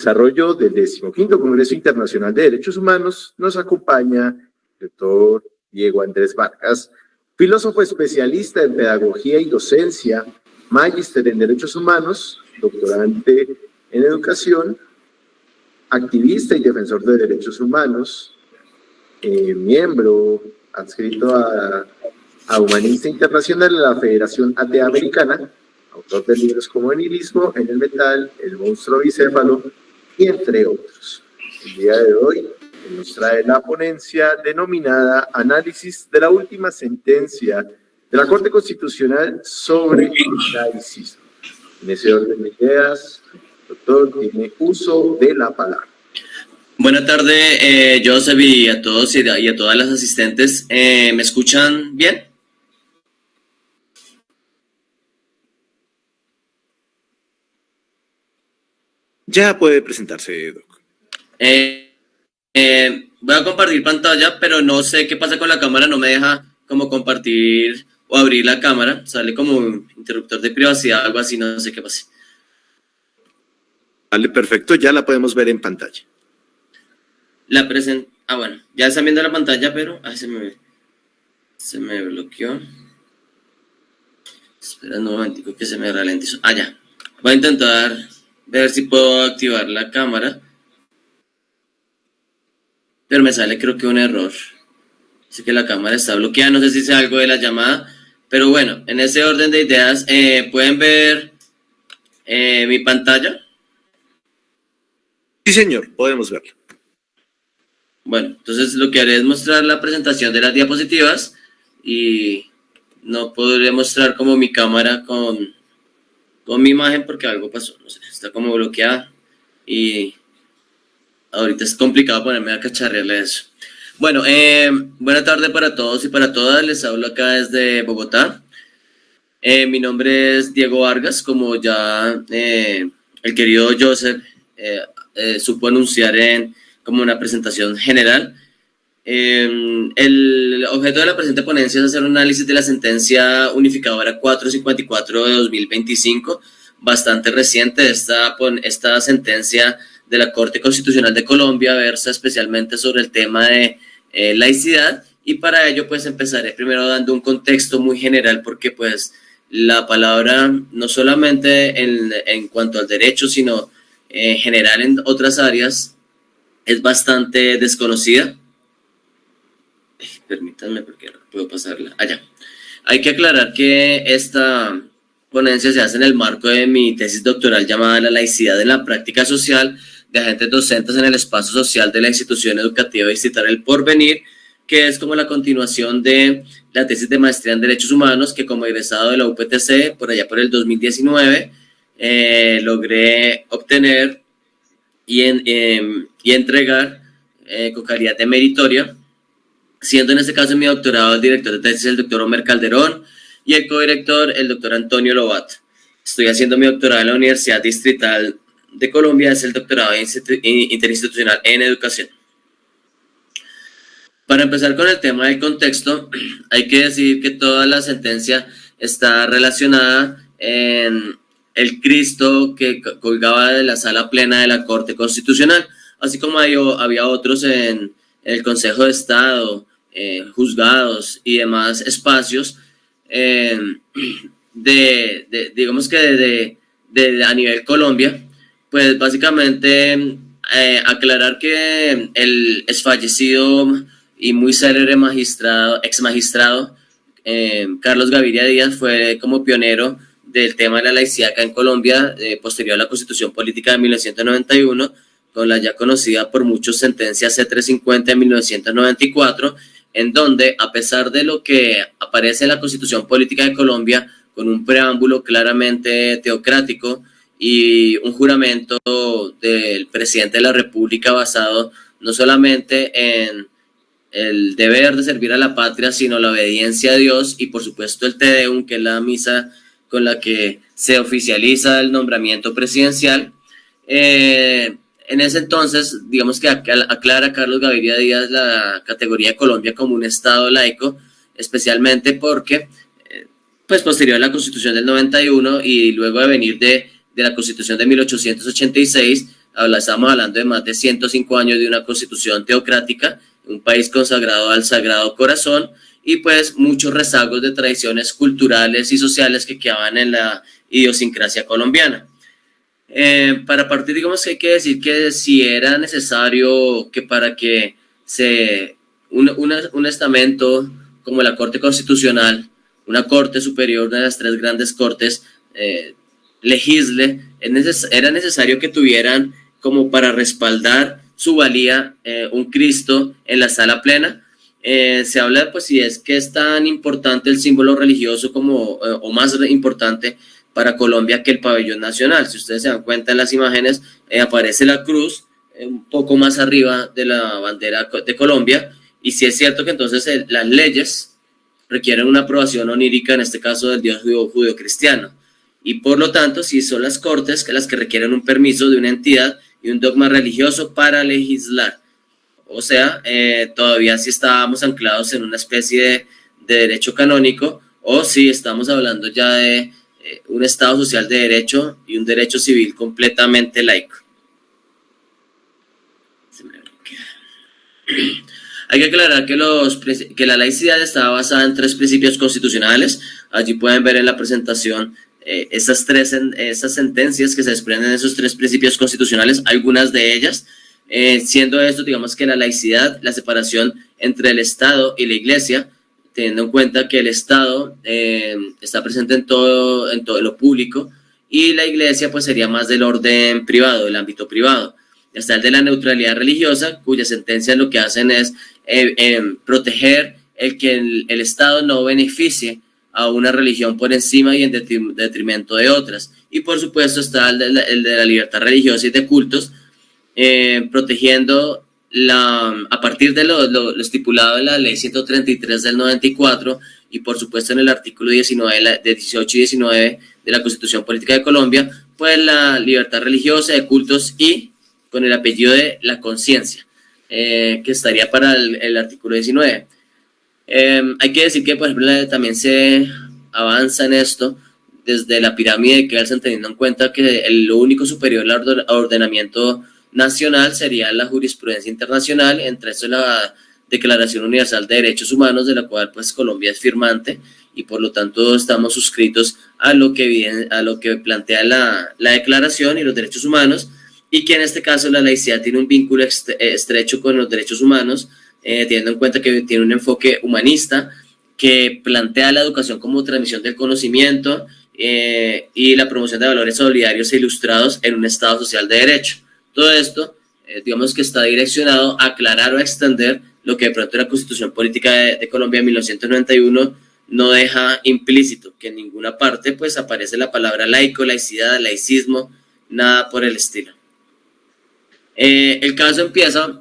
desarrollo del 15º Congreso Internacional de Derechos Humanos nos acompaña el doctor Diego Andrés Vargas, filósofo especialista en pedagogía y docencia, magíster en derechos humanos, doctorante en educación, activista y defensor de derechos humanos, miembro adscrito a Humanista Internacional de la Federación Atea Americana, autor de libros como El nihilismo en el metal, El monstruo bicéfalo y entre otros. El día de hoy nos trae la ponencia denominada Análisis de la última sentencia de la Corte Constitucional sobre el laicismo. En ese orden de ideas, doctor, tiene uso de la palabra. Buenas tardes, Joseph, y a todos y a todas las asistentes. ¿Me escuchan bien? Ya puede presentarse, doc. Voy a compartir pantalla, pero no sé qué pasa con la cámara, no me deja como compartir o abrir la cámara, sale como un interruptor de privacidad, algo así, no sé qué pasa. Vale, perfecto, ya la podemos ver en pantalla. Bueno, ya están viendo la pantalla, pero se me bloqueó. Espera un momentico que se me ralentizó. Ya. Voy a intentar ver si puedo activar la cámara. Pero me sale creo que un error. Dice que la cámara está bloqueada, no sé si sea algo de la llamada. Pero bueno, en ese orden de ideas, ¿pueden ver mi pantalla? Sí, señor, podemos verlo. Bueno, entonces lo que haré es mostrar la presentación de las diapositivas y no podré mostrar como mi cámara con mi imagen porque algo pasó, no sé, está como bloqueada y ahorita es complicado ponerme a cacharrearle eso. Bueno, buena tarde para todos y para todas, les hablo acá desde Bogotá. Mi nombre es Diego Vargas, como ya el querido Joseph supo anunciar como una presentación general. El objeto de la presente ponencia es hacer un análisis de la sentencia unificadora 454 de 2025, bastante reciente. Esta sentencia de la Corte Constitucional de Colombia versa especialmente sobre el tema de laicidad, y para ello pues empezaré primero dando un contexto muy general porque pues la palabra no solamente en cuanto al derecho, sino en general en otras áreas es bastante desconocida. Permítanme porque no puedo pasarla. Allá. Hay que aclarar que esta ponencia se hace en el marco de mi tesis doctoral llamada La laicidad en la práctica social de agentes docentes en el espacio social de la institución educativa distrital El Porvenir, que es como la continuación de la tesis de maestría en Derechos Humanos que como egresado de la UPTC por allá por el 2019 logré obtener y entregar con calidad de meritoria, siendo en este caso mi doctorado el director de tesis el doctor Omer Calderón y el codirector el doctor Antonio Lobato. Estoy haciendo mi doctorado en la Universidad Distrital de Colombia, es el doctorado interinstitucional en educación. Para empezar con el tema del contexto, hay que decir que toda la sentencia está relacionada en el Cristo que colgaba de la sala plena de la Corte Constitucional, así como había otros en el Consejo de Estado, juzgados y demás espacios, digamos que a nivel Colombia. Pues básicamente aclarar que el exfallecido y muy célebre ex magistrado Carlos Gaviria Díaz fue como pionero del tema de la laicidad acá en Colombia, posterior a la Constitución Política de 1991, con la ya conocida por muchos sentencia C350 de 1994, en donde, a pesar de lo que aparece en la Constitución Política de Colombia, con un preámbulo claramente teocrático y un juramento del presidente de la República basado no solamente en el deber de servir a la patria, sino la obediencia a Dios y por supuesto el Te Deum, que es la misa con la que se oficializa el nombramiento presidencial. En ese entonces, digamos que aclara Carlos Gaviria Díaz la categoría de Colombia como un Estado laico, especialmente porque, pues posterior a la Constitución del 91 y luego de venir de la Constitución de 1886, estamos hablando de más de 105 años de una constitución teocrática, un país consagrado al Sagrado Corazón, y pues muchos rezagos de tradiciones culturales y sociales que quedaban en la idiosincrasia colombiana. Para partir, digamos que hay que decir que si era necesario que para que un estamento como la Corte Constitucional, una Corte Superior, una de las tres grandes cortes, legisle, era necesario que tuvieran como para respaldar su valía un Cristo en la sala plena. Se habla, pues, si es que es tan importante el símbolo religioso como, o más importante para Colombia que el pabellón nacional. Si ustedes se dan cuenta en las imágenes, aparece la cruz un poco más arriba de la bandera de Colombia, y si es cierto que entonces las leyes requieren una aprobación onírica, en este caso del Dios judío-cristiano, y por lo tanto, si son las cortes las que requieren un permiso de una entidad y un dogma religioso para legislar. O sea, todavía si estábamos anclados en una especie de derecho canónico, o si estamos hablando ya de un Estado social de derecho y un derecho civil completamente laico. Hay que aclarar que la laicidad está basada en 3 principios constitucionales. Allí pueden ver en la presentación esas sentencias que se desprenden de esos 3 principios constitucionales, algunas de ellas. Siendo esto, digamos que la laicidad, la separación entre el Estado y la Iglesia, teniendo en cuenta que el Estado está presente en todo lo público, y la Iglesia pues sería más del orden privado, del ámbito privado. Está el de la neutralidad religiosa, cuyas sentencias lo que hacen es proteger que el Estado no beneficie a una religión por encima y en detrimento de otras. Y por supuesto está el de la libertad religiosa y de cultos, protegiendo a partir de lo estipulado en la ley 133 del 94, y por supuesto en el artículo 19, de 18 y 19 de la Constitución Política de Colombia, pues la libertad religiosa, de cultos, y con el apellido de la conciencia, que estaría para el artículo 19. Hay que decir que, por ejemplo, también se avanza en esto desde la pirámide de Kelsen, teniendo en cuenta que lo único superior al ordenamiento nacional sería la jurisprudencia internacional, entre eso la Declaración Universal de Derechos Humanos, de la cual pues Colombia es firmante, y por lo tanto estamos suscritos a lo que plantea la declaración y los derechos humanos, y que en este caso la laicidad tiene un vínculo estrecho con los derechos humanos, teniendo en cuenta que tiene un enfoque humanista que plantea la educación como transmisión del conocimiento, y la promoción de valores solidarios e ilustrados en un Estado social de derecho. Todo esto, digamos que está direccionado a aclarar o a extender lo que de pronto la Constitución Política de Colombia en 1991 no deja implícito, que en ninguna parte pues aparece la palabra laico, laicidad, laicismo, nada por el estilo. El caso empieza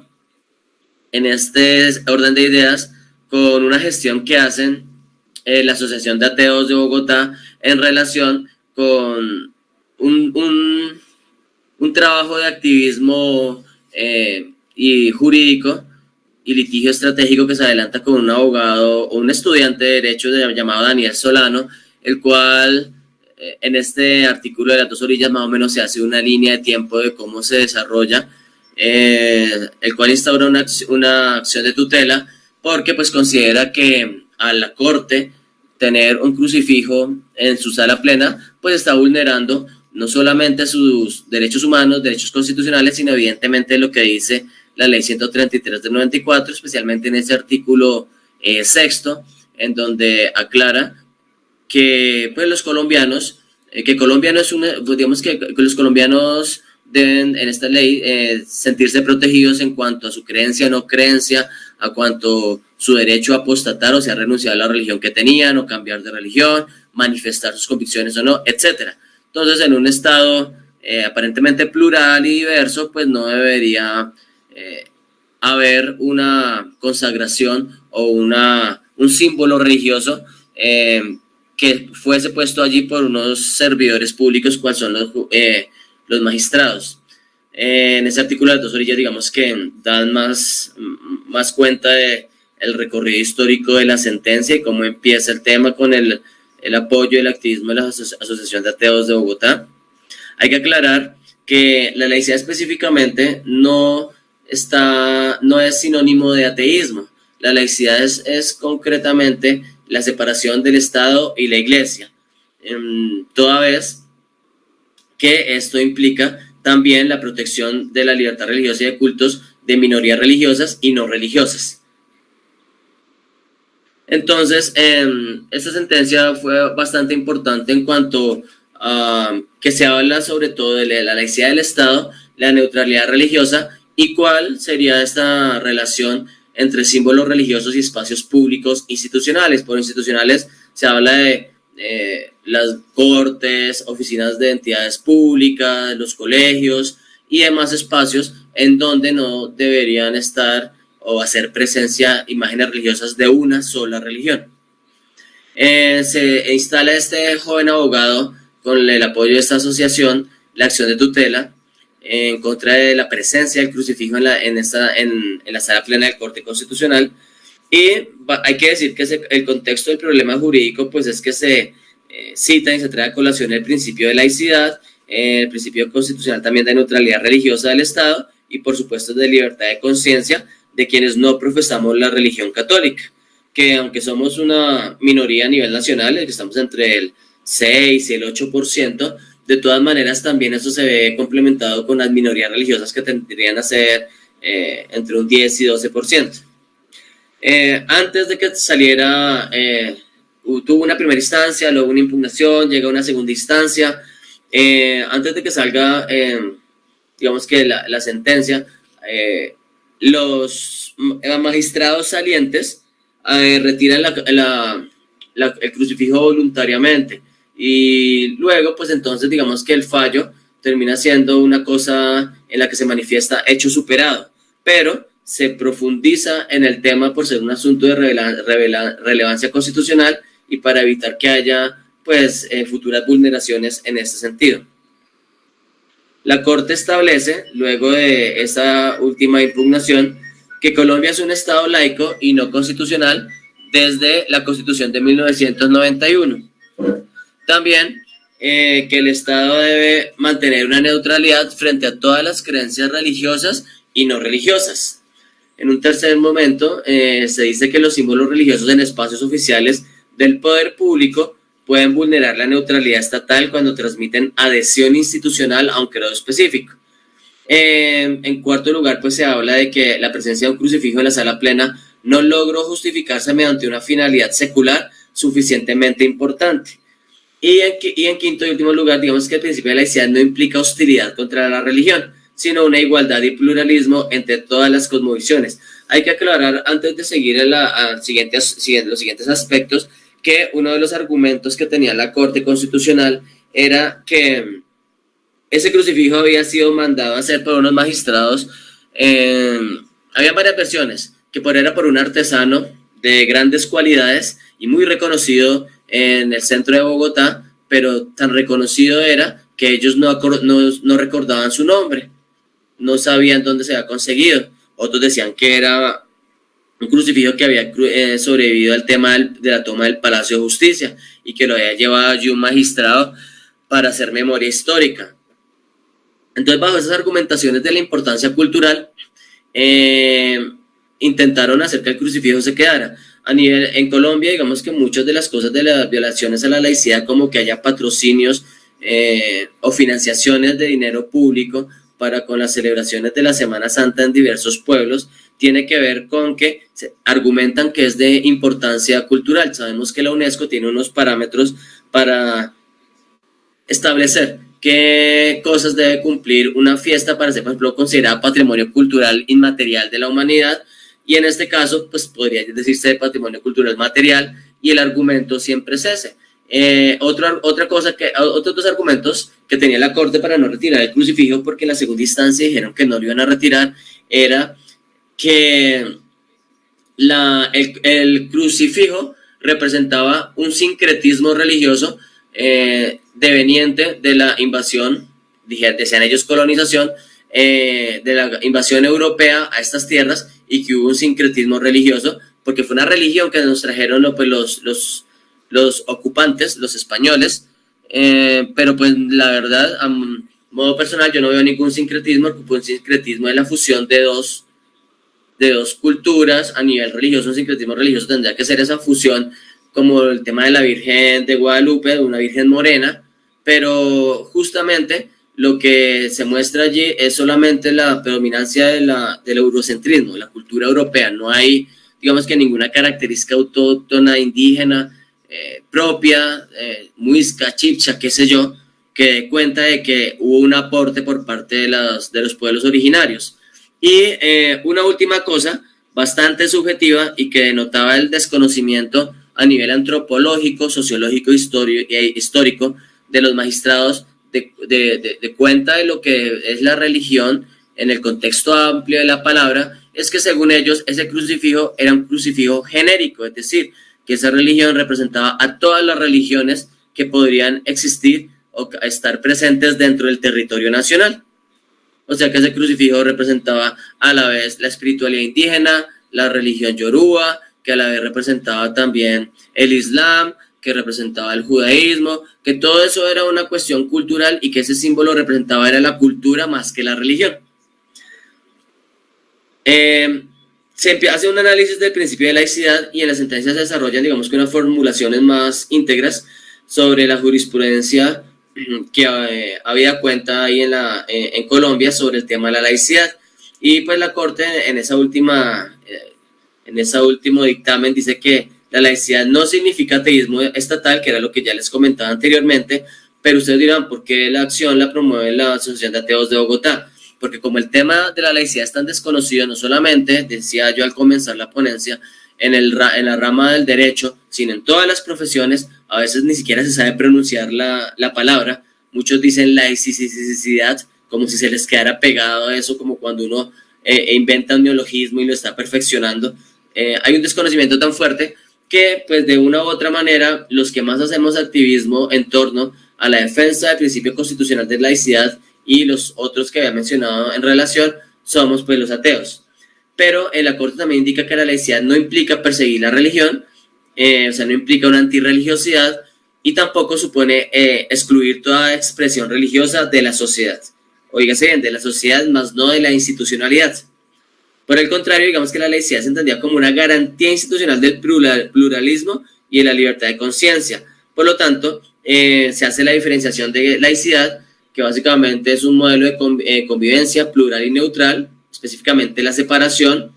en este orden de ideas con una gestión que hacen la Asociación de Ateos de Bogotá en relación con un trabajo de activismo y jurídico y litigio estratégico que se adelanta con un abogado o un estudiante de Derecho llamado Daniel Solano, el cual en este artículo de las 2 orillas más o menos se hace una línea de tiempo de cómo se desarrolla, el cual instaura una acción de tutela porque pues considera que a la Corte tener un crucifijo en su sala plena pues está vulnerando no solamente sus derechos humanos, derechos constitucionales, sino evidentemente lo que dice la ley 133 del 94, especialmente en ese artículo 6º, en donde aclara que pues los colombianos, que Colombia no es digamos que los colombianos deben en esta ley sentirse protegidos en cuanto a su creencia o no creencia, a cuanto su derecho a apostatar, o sea, renunciar a la religión que tenían o cambiar de religión, manifestar sus convicciones o no, etcétera. Entonces, en un Estado aparentemente plural y diverso, pues no debería haber una consagración o un símbolo religioso que fuese puesto allí por unos servidores públicos, cuales son los magistrados. En ese artículo de las 2 orillas, digamos que dan más cuenta de el recorrido histórico de la sentencia y cómo empieza el tema con el apoyo y el activismo de la Asociación de Ateos de Bogotá. Hay que aclarar que la laicidad específicamente no es sinónimo de ateísmo. La laicidad es concretamente la separación del Estado y la Iglesia, toda vez que esto implica también la protección de la libertad religiosa y de cultos de minorías religiosas y no religiosas. Entonces, esta sentencia fue bastante importante en cuanto a que se habla sobre todo de la laicidad del Estado, la neutralidad religiosa y cuál sería esta relación entre símbolos religiosos y espacios públicos institucionales. Por institucionales se habla de las cortes, oficinas de entidades públicas, los colegios y demás espacios en donde no deberían estar o hacer presencia imágenes religiosas de una sola religión. Se instala este joven abogado con el apoyo de esta asociación, la acción de tutela, en contra de la presencia del crucifijo en la sala plena del Corte Constitucional. Y hay que decir que el contexto del problema jurídico pues es que se cita y se trae a colación el principio de laicidad, el principio constitucional también de neutralidad religiosa del Estado y por supuesto de libertad de conciencia de quienes no profesamos la religión católica, que aunque somos una minoría a nivel nacional, que estamos entre el 6 y el 8%, de todas maneras también eso se ve complementado con las minorías religiosas que tendrían a ser entre un 10 y 12%. Antes de que saliera, tuvo una primera instancia, luego una impugnación, llega una segunda instancia. Antes de que salga, digamos que la sentencia, los magistrados salientes retiran el crucifijo voluntariamente y luego pues entonces digamos que el fallo termina siendo una cosa en la que se manifiesta hecho superado, pero se profundiza en el tema por ser un asunto de relevancia constitucional y para evitar que haya pues futuras vulneraciones en este sentido. La Corte establece, luego de esta última impugnación, que Colombia es un Estado laico y no constitucional desde la Constitución de 1991. También que el Estado debe mantener una neutralidad frente a todas las creencias religiosas y no religiosas. En un tercer momento, se dice que los símbolos religiosos en espacios oficiales del poder público pueden vulnerar la neutralidad estatal cuando transmiten adhesión institucional a un credo específico. En cuarto lugar, pues se habla de que la presencia de un crucifijo en la sala plena no logró justificarse mediante una finalidad secular suficientemente importante. Y en quinto y último lugar, digamos que el principio de laicidad no implica hostilidad contra la religión, sino una igualdad y pluralismo entre todas las cosmovisiones. Hay que aclarar, antes de seguir los siguientes aspectos, que uno de los argumentos que tenía la Corte Constitucional era que ese crucifijo había sido mandado a hacer por unos magistrados. Había varias versiones, que era por un artesano de grandes cualidades y muy reconocido en el centro de Bogotá, pero tan reconocido era que ellos no recordaban su nombre, no sabían dónde se había conseguido. Otros decían que era un crucifijo que había sobrevivido al tema de la toma del Palacio de Justicia y que lo había llevado allí un magistrado para hacer memoria histórica. Entonces, bajo esas argumentaciones de la importancia cultural, intentaron hacer que el crucifijo se quedara. En Colombia, digamos que muchas de las cosas de las violaciones a la laicidad, como que haya patrocinios o financiaciones de dinero público para con las celebraciones de la Semana Santa en diversos pueblos, tiene que ver con que se argumentan que es de importancia cultural. Sabemos que la UNESCO tiene unos parámetros para establecer qué cosas debe cumplir una fiesta para ser, por ejemplo, considerada patrimonio cultural inmaterial de la humanidad, y en este caso, pues podría decirse patrimonio cultural material, y el argumento siempre es ese. Otros dos argumentos que tenía la Corte para no retirar el crucifijo, porque en la segunda instancia dijeron que no lo iban a retirar, era que el crucifijo representaba un sincretismo religioso deveniente de la invasión, decían ellos colonización, de la invasión europea a estas tierras, y que hubo un sincretismo religioso, porque fue una religión que nos trajeron los ocupantes, los españoles, pero pues la verdad modo personal, yo no veo ningún sincretismo, porque un sincretismo es la fusión de dos culturas a nivel religioso. Un sincretismo religioso tendría que ser esa fusión, como el tema de la Virgen de Guadalupe, de una Virgen morena, pero justamente lo que se muestra allí es solamente la predominancia del eurocentrismo, de la cultura europea. No hay, digamos que ninguna característica autóctona, indígena, propia, muisca, chipcha, qué sé yo, que dé cuenta de que hubo un aporte por parte de los pueblos originarios. Y una última cosa, bastante subjetiva y que denotaba el desconocimiento a nivel antropológico, sociológico histórico de los magistrados de cuenta de lo que es la religión en el contexto amplio de la palabra, es que según ellos ese crucifijo era un crucifijo genérico, es decir, que esa religión representaba a todas las religiones que podrían existir o estar presentes dentro del territorio nacional. O sea que ese crucifijo representaba a la vez la espiritualidad indígena, la religión yoruba, que a la vez representaba también el islam, que representaba el judaísmo, que todo eso era una cuestión cultural y que ese símbolo representaba era la cultura más que la religión. Se hace un análisis del principio de laicidad y en las sentencias se desarrollan, digamos que unas formulaciones más íntegras sobre la jurisprudencia que había cuenta ahí en Colombia sobre el tema de la laicidad. Y pues la Corte en ese último dictamen dice que la laicidad no significa ateísmo estatal, que era lo que ya les comentaba anteriormente, pero ustedes dirán, ¿por qué la acción la promueve la Asociación de Ateos de Bogotá? Porque como el tema de la laicidad es tan desconocido, no solamente, decía yo al comenzar la ponencia, en la rama del derecho, sino en todas las profesiones, a veces ni siquiera se sabe pronunciar la palabra. Muchos dicen laicidad, como si se les quedara pegado a eso, como cuando uno inventa un neologismo y lo está perfeccionando. Hay un desconocimiento tan fuerte que, pues, de una u otra manera, los que más hacemos activismo en torno a la defensa del principio constitucional de laicidad y los otros que había mencionado en relación, somos pues los ateos. Pero la Corte también indica que la laicidad no implica perseguir la religión, o sea, no implica una antirreligiosidad y tampoco supone excluir toda expresión religiosa de la sociedad. Óigase bien, de la sociedad, más no de la institucionalidad. Por el contrario, digamos que la laicidad se entendía como una garantía institucional del pluralismo y de la libertad de conciencia. Por lo tanto, se hace la diferenciación de laicidad, que básicamente es un modelo de convivencia plural y neutral, específicamente la separación,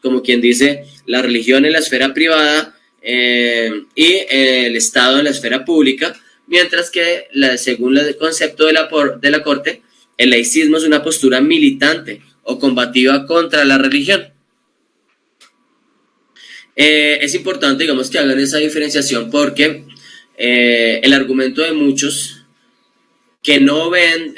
como quien dice, la religión en la esfera privada y el Estado en la esfera pública, mientras que según el concepto de la Corte, el laicismo es una postura militante o combativa contra la religión. Es importante, digamos, que hagan esa diferenciación porque el argumento de muchos que no ven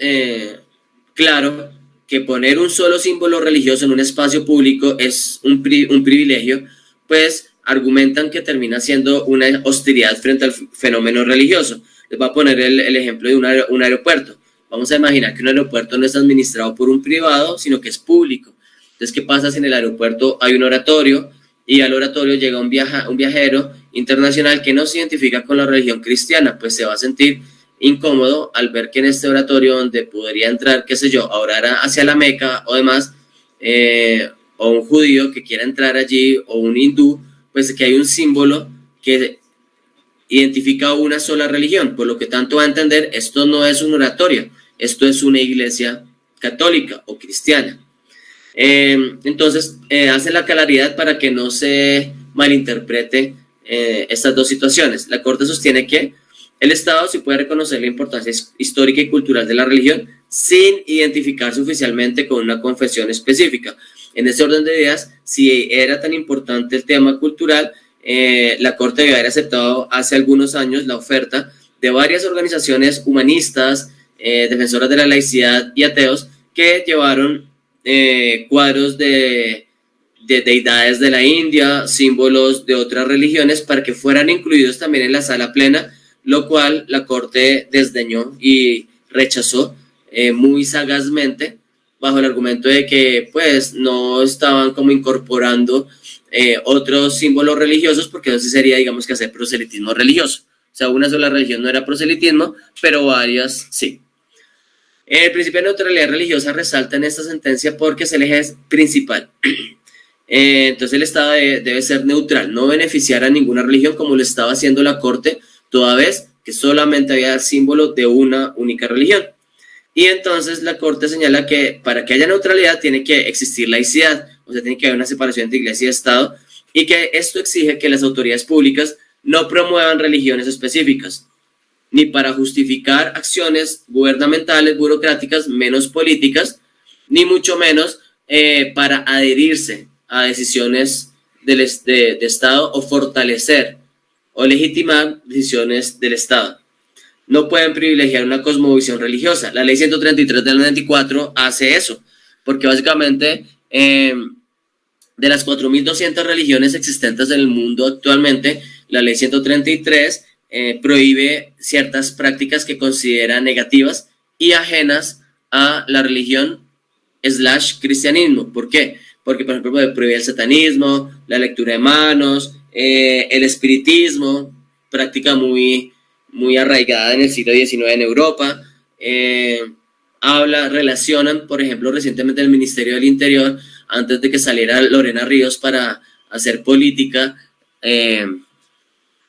claro que poner un solo símbolo religioso en un espacio público es un privilegio, pues argumentan que termina siendo una hostilidad frente al fenómeno religioso. Les voy a poner el ejemplo de un aeropuerto. Vamos a imaginar que un aeropuerto no es administrado por un privado, sino que es público. Entonces, ¿qué pasa si en el aeropuerto hay un oratorio y al oratorio llega un viajero internacional que no se identifica con la religión cristiana? Pues se va a sentir incómodo al ver que en este oratorio donde podría entrar, qué sé yo, a orar hacia la Meca o demás, o un judío que quiera entrar allí, o un hindú, pues que hay un símbolo que identifica una sola religión, por lo que tanto va a entender, esto no es un oratorio, esto es una iglesia católica o cristiana. Entonces, hace la claridad para que no se malinterprete estas dos situaciones. La Corte sostiene que el Estado sí puede reconocer la importancia histórica y cultural de la religión sin identificarse oficialmente con una confesión específica. En ese orden de ideas, si era tan importante el tema cultural, la Corte debe haber aceptado hace algunos años la oferta de varias organizaciones humanistas, defensoras de la laicidad y ateos, que llevaron cuadros de deidades de la India, símbolos de otras religiones, para que fueran incluidos también en la sala plena, lo cual la Corte desdeñó y rechazó muy sagazmente, bajo el argumento de que pues no estaban como incorporando otros símbolos religiosos, porque eso sí sería, digamos, que hacer proselitismo religioso. O sea, una sola religión no era proselitismo, pero varias sí. El principio de neutralidad religiosa resalta en esta sentencia porque es el eje principal. Entonces el Estado debe ser neutral, no beneficiar a ninguna religión como lo estaba haciendo la Corte, toda vez que solamente había símbolo de una única religión. Y entonces la Corte señala que para que haya neutralidad tiene que existir laicidad, o sea, tiene que haber una separación entre Iglesia y Estado, y que esto exige que las autoridades públicas no promuevan religiones específicas, ni para justificar acciones gubernamentales, burocráticas, menos políticas, ni mucho menos para adherirse a decisiones de Estado o fortalecer o legitimar decisiones del Estado. No pueden privilegiar una cosmovisión religiosa. La ley 133 del 94 hace eso, porque básicamente de las 4.200 religiones existentes en el mundo actualmente, la ley 133 prohíbe ciertas prácticas que considera negativas y ajenas a la religión / cristianismo. ¿Por qué? Porque, por ejemplo, prohíbe el satanismo, la lectura de manos, el espiritismo, práctica muy arraigada en el siglo XIX en Europa. Relacionan, por ejemplo, recientemente el Ministerio del Interior, antes de que saliera Lorena Ríos para hacer política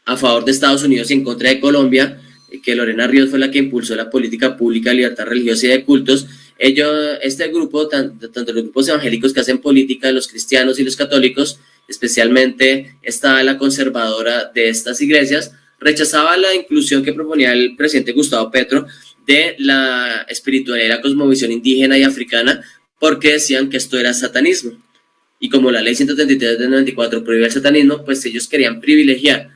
a favor de Estados Unidos y en contra de Colombia, que Lorena Ríos fue la que impulsó la política pública de libertad religiosa y de cultos. Este grupo, tanto los grupos evangélicos que hacen política, los cristianos y los católicos, especialmente esta la conservadora de estas iglesias, rechazaba la inclusión que proponía el presidente Gustavo Petro de la espiritualidad y la cosmovisión indígena y africana, porque decían que esto era satanismo. Y como la ley 133 del 94 prohíbe el satanismo, pues ellos querían privilegiar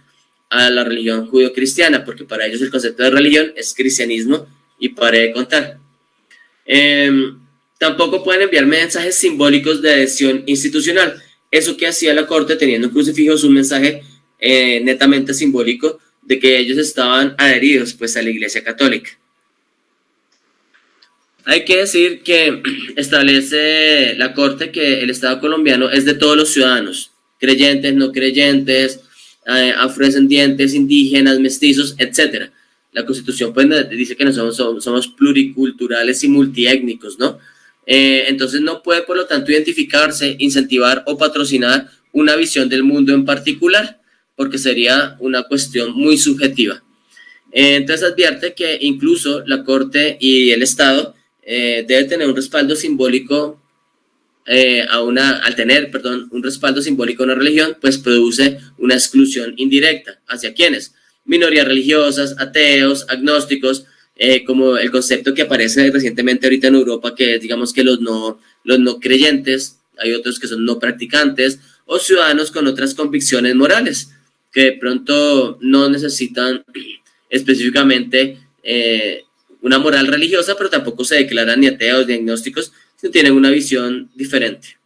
a la religión judío-cristiana, porque para ellos el concepto de religión es cristianismo, y paré de contar. Tampoco pueden enviar mensajes simbólicos de adhesión institucional. Eso que hacía la Corte, teniendo un crucifijo, es un mensaje netamente simbólico de que ellos estaban adheridos pues a la Iglesia Católica. Hay que decir que establece la Corte que el Estado colombiano es de todos los ciudadanos, creyentes, no creyentes, afrodescendientes, indígenas, mestizos, etc. La Constitución pues dice que no somos pluriculturales y multiétnicos, ¿no? Entonces no puede, por lo tanto, identificarse, incentivar o patrocinar una visión del mundo en particular, porque sería una cuestión muy subjetiva. Entonces advierte que incluso la Corte y el Estado debe tener un respaldo simbólico al tener un respaldo simbólico a una religión, pues produce una exclusión indirecta. ¿Hacia quiénes? Minorías religiosas, ateos, agnósticos, como el concepto que aparece recientemente ahorita en Europa, que es, digamos, que los no creyentes, hay otros que son no practicantes, o ciudadanos con otras convicciones morales, que de pronto no necesitan específicamente una moral religiosa, pero tampoco se declaran ni ateos ni agnósticos, sino tienen una visión diferente.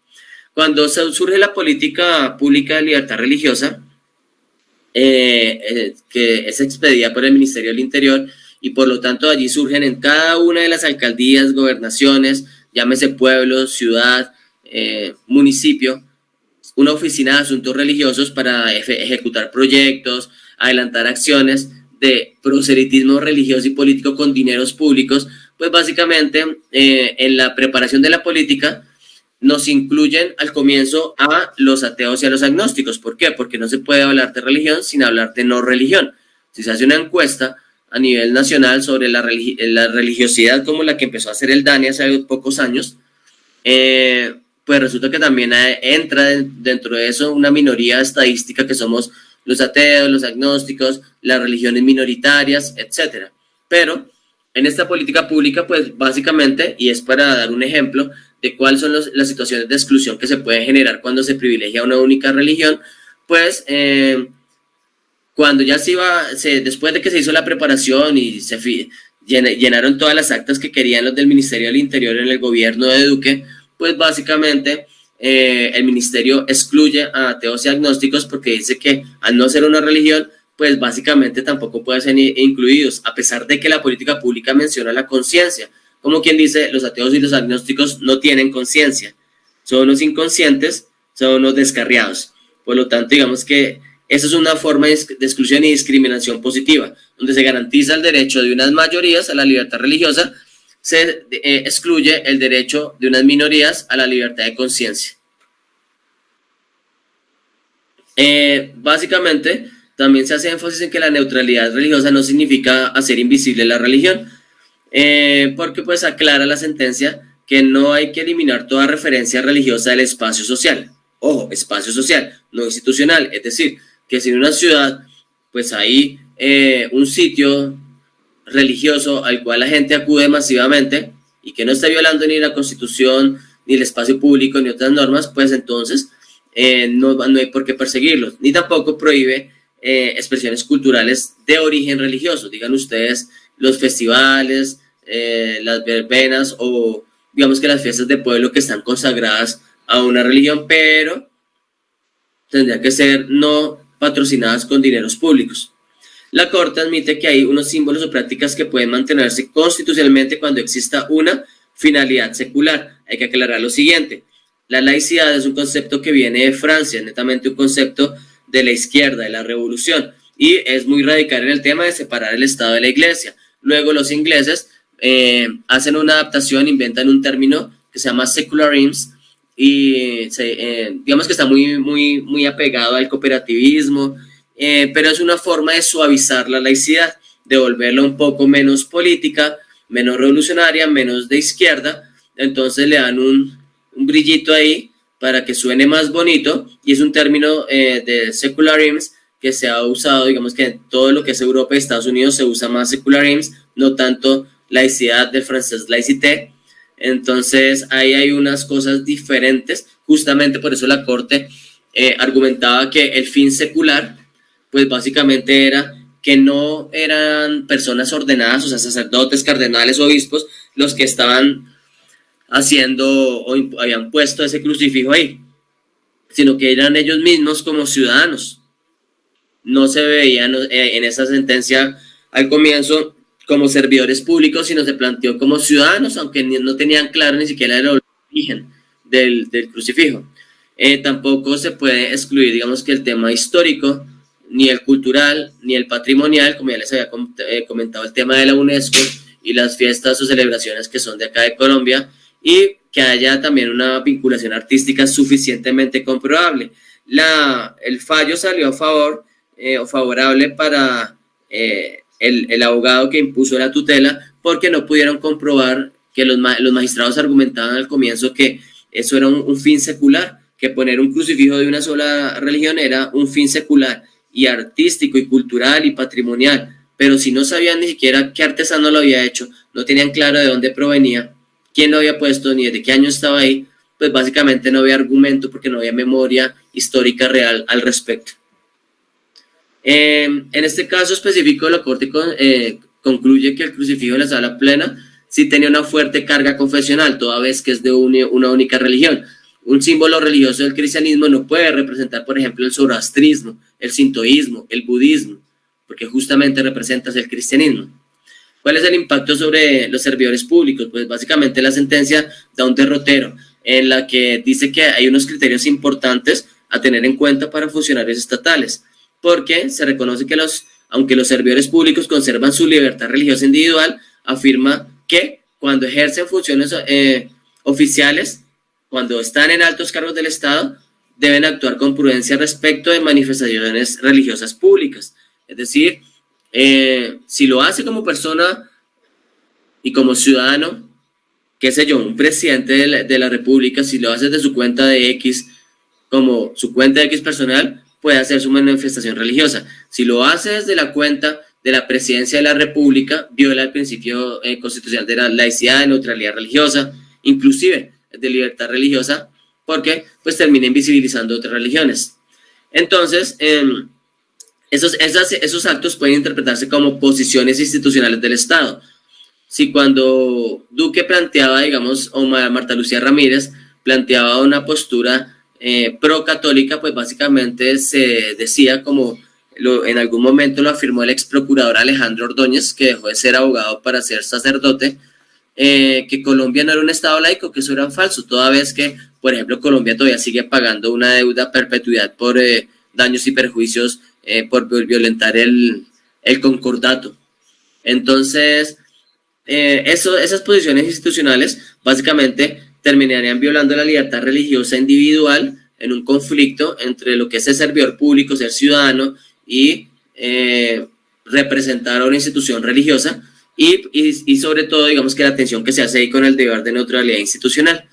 Cuando surge la política pública de libertad religiosa, que es expedida por el Ministerio del Interior, y por lo tanto allí surgen en cada una de las alcaldías, gobernaciones, llámese pueblo, ciudad, municipio, una oficina de asuntos religiosos para ejecutar proyectos, adelantar acciones de proselitismo religioso y político con dineros públicos. Pues básicamente en la preparación de la política nos incluyen al comienzo a los ateos y a los agnósticos. ¿Por qué? Porque no se puede hablar de religión sin hablar de no religión. Si se hace una encuesta a nivel nacional sobre la religiosidad, como la que empezó a hacer el DANE hace pocos años, pues resulta que también entra dentro de eso una minoría estadística que somos los ateos, los agnósticos, las religiones minoritarias, etc. Pero en esta política pública, pues básicamente, y es para dar un ejemplo de cuáles son las situaciones de exclusión que se pueden generar cuando se privilegia una única religión, pues cuando ya después de que se hizo la preparación y se llenaron todas las actas que querían los del Ministerio del Interior en el gobierno de Duque, pues básicamente el ministerio excluye a ateos y agnósticos porque dice que al no ser una religión, pues básicamente tampoco pueden ser incluidos, a pesar de que la política pública menciona la conciencia. Como quien dice, los ateos y los agnósticos no tienen conciencia, son unos inconscientes, son unos descarriados. Por lo tanto, digamos que esa es una forma de exclusión y discriminación positiva, donde se garantiza el derecho de unas mayorías a la libertad religiosa, se excluye el derecho de unas minorías a la libertad de conciencia. Básicamente, también se hace énfasis en que la neutralidad religiosa no significa hacer invisible la religión, porque pues aclara la sentencia que no hay que eliminar toda referencia religiosa del espacio social. Ojo, espacio social, no institucional, es decir, que si en una ciudad pues hay un sitio religioso al cual la gente acude masivamente y que no está violando ni la Constitución, ni el espacio público, ni otras normas, pues entonces no hay por qué perseguirlos, ni tampoco prohíbe expresiones culturales de origen religioso. Digan ustedes los festivales, las verbenas o digamos que las fiestas de pueblo que están consagradas a una religión, pero tendría que ser no patrocinadas con dineros públicos. La Corte admite que hay unos símbolos o prácticas que pueden mantenerse constitucionalmente cuando exista una finalidad secular. Hay que aclarar lo siguiente: la laicidad es un concepto que viene de Francia, netamente un concepto de la izquierda, de la revolución, y es muy radical en el tema de separar el Estado de la Iglesia. Luego los ingleses hacen una adaptación, inventan un término que se llama secularism, y digamos que está muy apegado al cooperativismo, pero es una forma de suavizar la laicidad, de volverla un poco menos política, menos revolucionaria, menos de izquierda. Entonces le dan un brillito ahí para que suene más bonito, y es un término de secularism que se ha usado, digamos que en todo lo que es Europa y Estados Unidos se usa más secularism, no tanto laicidad, del francés laïcité. Entonces ahí hay unas cosas diferentes, justamente por eso la Corte argumentaba que el fin secular pues básicamente era que no eran personas ordenadas, o sea, sacerdotes, cardenales, obispos, los que estaban haciendo o habían puesto ese crucifijo ahí, sino que eran ellos mismos como ciudadanos. No se veían en esa sentencia al comienzo como servidores públicos, sino se planteó como ciudadanos, aunque no tenían claro ni siquiera el origen del crucifijo. Tampoco se puede excluir, digamos, que el tema histórico, ni el cultural, ni el patrimonial, como ya les había comentado, el tema de la UNESCO y las fiestas o celebraciones que son de acá de Colombia, y que haya también una vinculación artística suficientemente comprobable. El fallo salió a favor o favorable para el abogado que impuso la tutela, porque no pudieron comprobar que los magistrados argumentaban al comienzo que eso era un fin secular, que poner un crucifijo de una sola religión era un fin secular y artístico y cultural y patrimonial, pero si no sabían ni siquiera qué artesano lo había hecho, no tenían claro de dónde provenía, quién lo había puesto, ni desde qué año estaba ahí, pues básicamente no había argumento porque no había memoria histórica real al respecto. En este caso específico, la Corte concluye que el crucifijo en la sala plena sí tenía una fuerte carga confesional, toda vez que es de una única religión. Un símbolo religioso del cristianismo no puede representar, por ejemplo, el zoroastrismo, el sintoísmo, el budismo, porque justamente representas el cristianismo. ¿Cuál es el impacto sobre los servidores públicos? Pues básicamente la sentencia da un derrotero en la que dice que hay unos criterios importantes a tener en cuenta para funcionarios estatales, porque se reconoce que aunque los servidores públicos conservan su libertad religiosa individual, afirma que cuando ejercen funciones oficiales, cuando están en altos cargos del Estado, deben actuar con prudencia respecto de manifestaciones religiosas públicas. Es decir, si lo hace como persona y como ciudadano, qué sé yo, un presidente de la República, si lo hace de su cuenta de X, como su cuenta de X personal, puede hacer su manifestación religiosa. Si lo hace desde la cuenta de la presidencia de la República, viola el principio constitucional de la laicidad, de neutralidad religiosa, inclusive de libertad religiosa, porque pues termina invisibilizando otras religiones. Entonces, esos actos pueden interpretarse como posiciones institucionales del Estado. Si cuando Duque planteaba, digamos, o Marta Lucía Ramírez planteaba una postura pro-católica, pues básicamente se decía, como en algún momento lo afirmó el ex procurador Alejandro Ordóñez, que dejó de ser abogado para ser sacerdote, que Colombia no era un estado laico, que eso era falso, toda vez que, por ejemplo, Colombia todavía sigue pagando una deuda a perpetuidad por daños y perjuicios por violentar el concordato. Entonces, esas posiciones institucionales básicamente terminarían violando la libertad religiosa individual en un conflicto entre lo que es el servidor público, ser ciudadano y representar a una institución religiosa y sobre todo, digamos que la atención que se hace ahí con el deber de neutralidad institucional.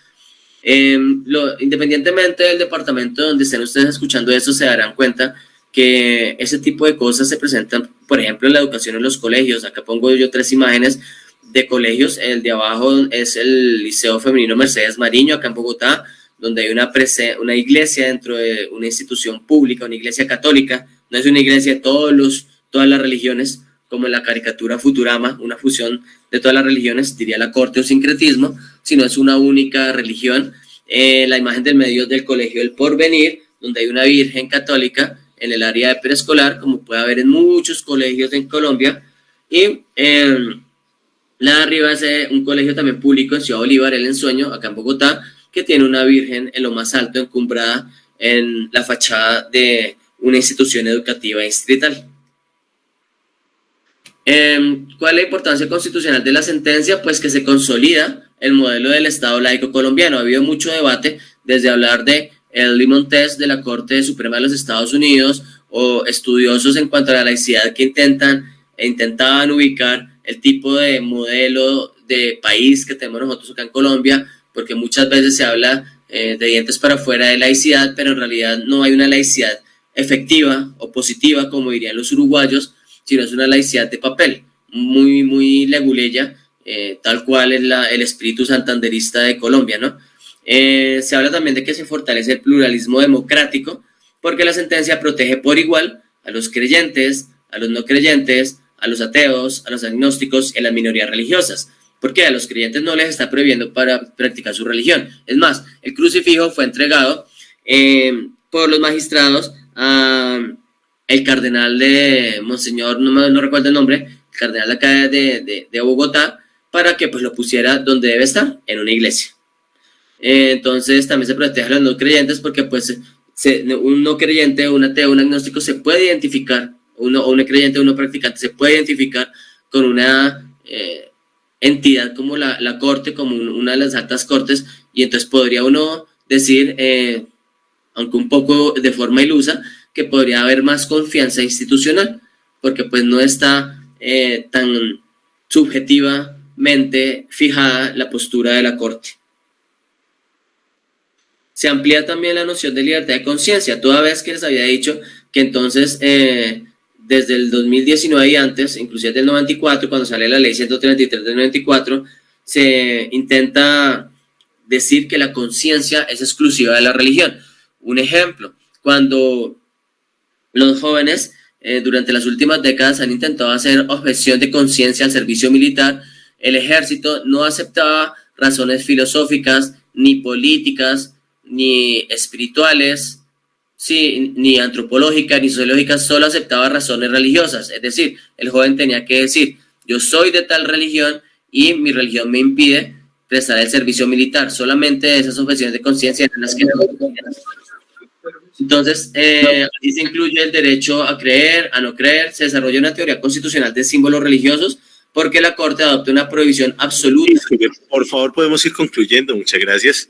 Independientemente del departamento donde estén ustedes escuchando eso, se darán cuenta que ese tipo de cosas se presentan, por ejemplo, en la educación en los colegios. Acá pongo yo 3 imágenes de colegios. El de abajo es el Liceo Femenino Mercedes Mariño, acá en Bogotá, donde hay una iglesia dentro de una institución pública, una iglesia católica. No es una iglesia de todas las religiones, como en la caricatura Futurama, una fusión de todas las religiones, diría la corte o sincretismo, sino es una única religión. La imagen del medio del Colegio del Porvenir, donde hay una virgen católica en el área de preescolar, como puede haber en muchos colegios en Colombia. Y la de arriba es un colegio también público en Ciudad Bolívar, El Ensueño, acá en Bogotá, que tiene una virgen en lo más alto, encumbrada en la fachada de una institución educativa distrital. ¿Cuál es la importancia constitucional de la sentencia? Pues que se consolida el modelo del Estado laico colombiano. Ha habido mucho debate desde hablar de el Limón Test de la Corte Suprema de los Estados Unidos o estudiosos en cuanto a la laicidad que intentaban ubicar el tipo de modelo de país que tenemos nosotros acá en Colombia, porque muchas veces se habla de dientes para afuera de laicidad, pero en realidad no hay una laicidad efectiva o positiva, como dirían los uruguayos, sino es una laicidad de papel, muy, muy leguleya, tal cual es el espíritu santanderista de Colombia, ¿no? Se habla también de que se fortalece el pluralismo democrático, porque la sentencia protege por igual a los creyentes, a los no creyentes, a los ateos, a los agnósticos y a las minorías religiosas. Porque a los creyentes no les está prohibiendo para practicar su religión. Es más, el crucifijo fue entregado por los magistrados a el cardenal de Monseñor, no recuerdo el nombre, el cardenal de acá de Bogotá, para que pues lo pusiera donde debe estar, en una iglesia. Entonces también se protege a los no creyentes porque pues un no creyente, un ateo, un agnóstico se puede identificar, o un creyente, uno practicante se puede identificar con una entidad como la corte, como una de las altas cortes, y entonces podría uno decir, aunque un poco de forma ilusa, que podría haber más confianza institucional, porque pues no está tan subjetivamente fijada la postura de la corte. Se amplía también la noción de libertad de conciencia, toda vez que les había dicho que entonces desde el 2019 y antes, inclusive del 94, cuando sale la ley 133 del 94, se intenta decir que la conciencia es exclusiva de la religión. Un ejemplo, cuando los jóvenes durante las últimas décadas han intentado hacer objeción de conciencia al servicio militar, el ejército no aceptaba razones filosóficas, ni políticas, ni espirituales, sí, ni antropológicas, ni sociológicas, solo aceptaba razones religiosas. Es decir, el joven tenía que decir, yo soy de tal religión y mi religión me impide prestar el servicio militar. Solamente esas objeciones de conciencia eran las que no. Entonces, aquí se incluye el derecho a creer, a no creer. Se desarrolla una teoría constitucional de símbolos religiosos porque la Corte adopta una prohibición absoluta. Por favor, podemos ir concluyendo. Muchas gracias.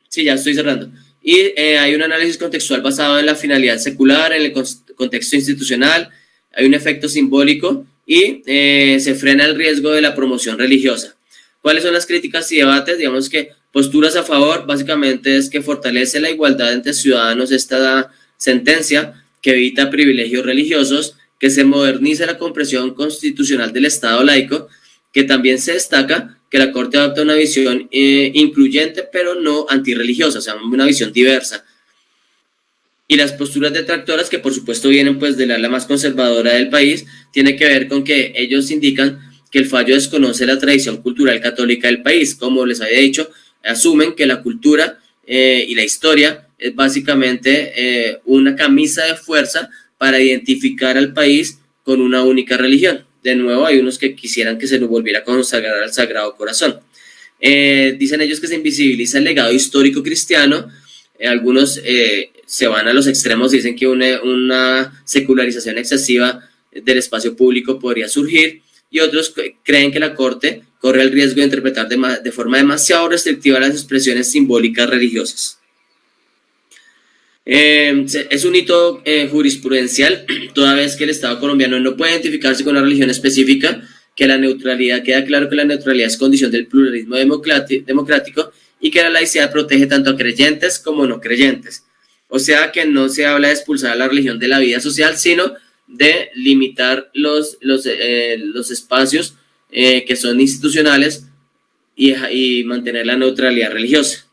Sí, ya estoy cerrando. Y hay un análisis contextual basado en la finalidad secular, en el contexto institucional, hay un efecto simbólico y se frena el riesgo de la promoción religiosa. ¿Cuáles son las críticas y debates? Digamos que posturas a favor, básicamente es que fortalece la igualdad entre ciudadanos esta sentencia, que evita privilegios religiosos, que se moderniza la comprensión constitucional del Estado laico, que también se destaca que la Corte adopta una visión incluyente, pero no antirreligiosa, o sea, una visión diversa. Y las posturas detractoras, que por supuesto vienen pues del ala más conservadora del país, tiene que ver con que ellos indican que el fallo desconoce la tradición cultural católica del país. Como les había dicho, asumen que la cultura y la historia es básicamente una camisa de fuerza para identificar al país con una única religión. De nuevo, hay unos que quisieran que se nos volviera a consagrar al Sagrado Corazón. Dicen ellos que se invisibiliza el legado histórico cristiano. Algunos se van a los extremos, dicen que una secularización excesiva del espacio público podría surgir. y otros creen que la Corte corre el riesgo de interpretar de forma demasiado restrictiva las expresiones simbólicas religiosas. Es un hito jurisprudencial, toda vez que el Estado colombiano no puede identificarse con una religión específica, que la neutralidad, queda claro que la neutralidad es condición del pluralismo democrático y que la laicidad protege tanto a creyentes como no creyentes. O sea que no se habla de expulsar a la religión de la vida social, sino de limitar los espacios que son institucionales y mantener la neutralidad religiosa.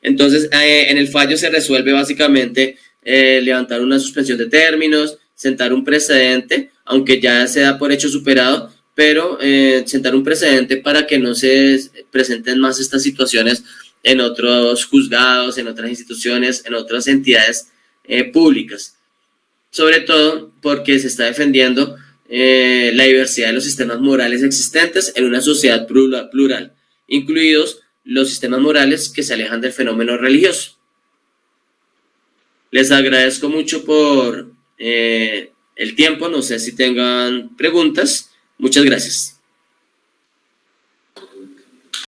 Entonces, en el fallo se resuelve básicamente levantar una suspensión de términos, sentar un precedente, aunque ya se da por hecho superado, pero sentar un precedente para que no se presenten más estas situaciones en otros juzgados, en otras instituciones, en otras entidades públicas. Sobre todo porque se está defendiendo la diversidad de los sistemas morales existentes en una sociedad plural, incluidos los sistemas morales que se alejan del fenómeno religioso. Les agradezco mucho por el tiempo, no sé si tengan preguntas. Muchas gracias.